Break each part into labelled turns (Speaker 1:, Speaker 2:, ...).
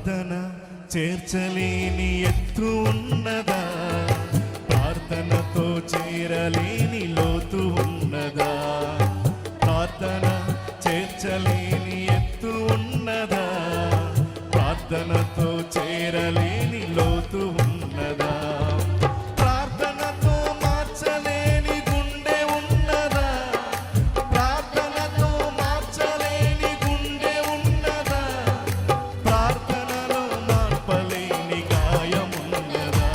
Speaker 1: ప్రార్థన చేర్చలేని ఎత్తు ఉన్నదా, ప్రార్థనతో చేరలేని లోతు ఉన్నదా, ప్రార్థన చేర్చలేని ఎత్తు ఉన్నదా, ప్రార్థనతో చేరలేని లోతు ఉన్నదా, ప్రార్థనతో మార్చలేని గుండె ఉన్నదా, ప్రార్థనతో మార్చలేని గుండె ఉన్నదా, ప్రార్థనలో మాన్పలేని గాయమున్నదా,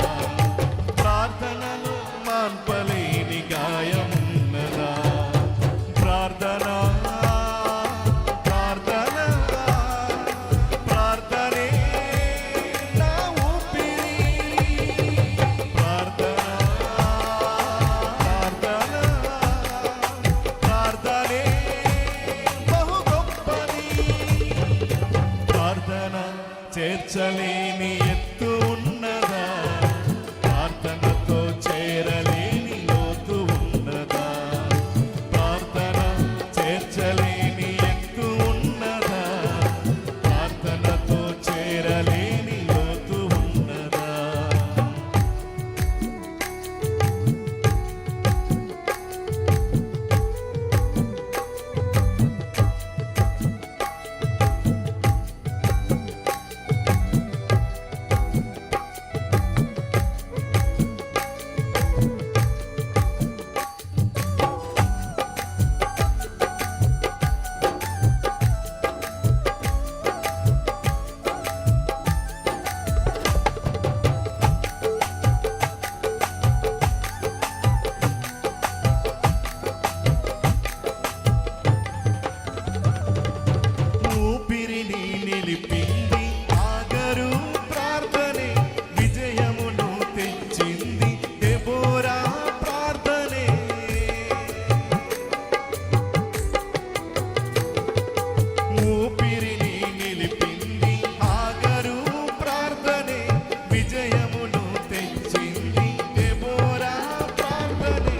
Speaker 1: ప్రార్థనలో మాన్పలేని గాయమున్నదా, ప్రార్థన చేర్చలేని ఎత్తు ఉన్నదా, ప్రార్థనతో చేరలేని లోతు ఉన్నదా, ప్రార్థన చేర్చలేని ఎత్తు ఉన్నదా, ప్రార్థనతో చేరలేని లోతు ఉన్నదా. ఊపిరిని నిలిపింది ఆగరు ప్రార్థనే, విజయమును తెచ్చింది దెబోరా ప్రార్థనే, ఊపిరిని నిలిపింది ఆగరు ప్రార్థనే, విజయమును తెచ్చింది దెబోరా ప్రార్థనే,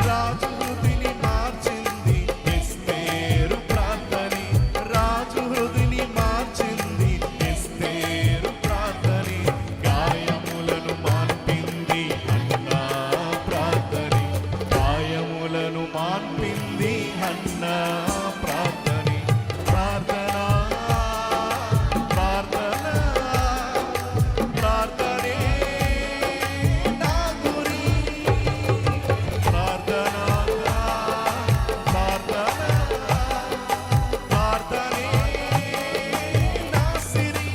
Speaker 1: రాజు హృదిని మార్చింది ఎస్తేరు ప్రార్థనే, రాజు హృదిని మార్చింది ఎస్తేరు ప్రార్థనే, గాయములను మాన్పింది హన్నా ప్రార్థనే, గాయములను మాన్పింది హన్నా ప్రార్థనే, ప్రార్థన ప్రార్థన ప్రార్థనే నా గురి, ప్రార్థన ప్రార్థన ప్రార్థనే నా సిరి,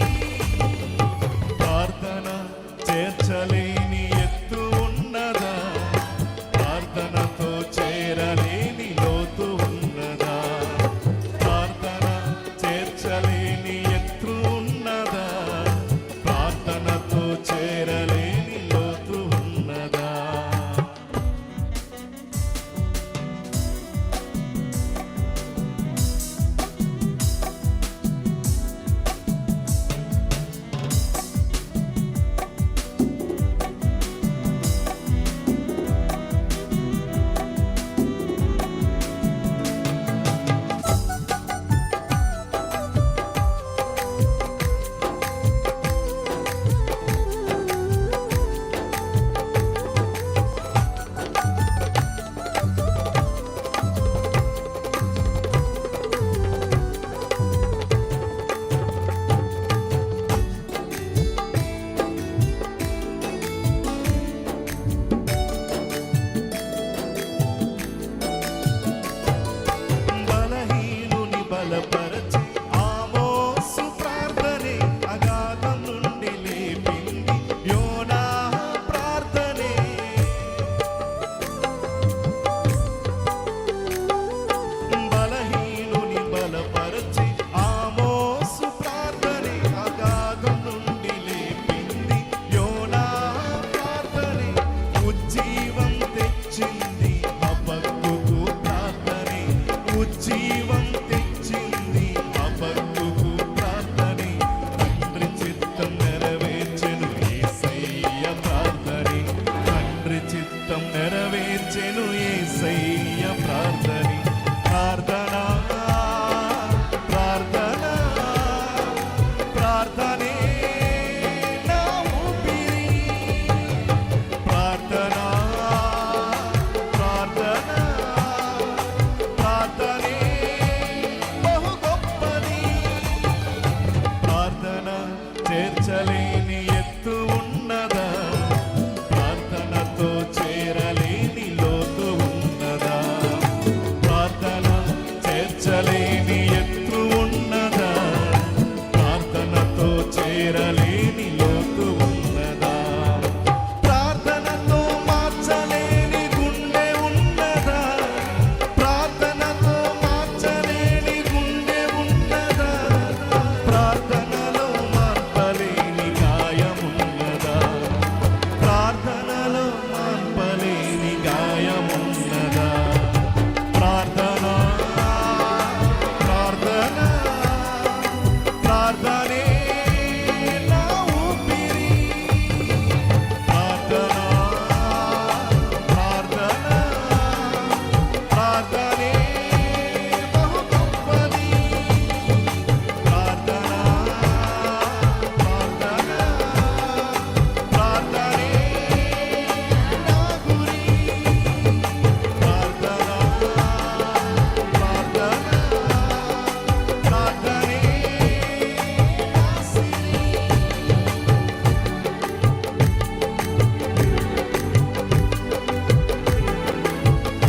Speaker 1: ప్రార్థన చేర్చలేని ఎత్తు ఉన్నదా, ప్రార్థనతో చేరలేని లోతు ఉన్నదా, ప్రార్థన చేర్చలేని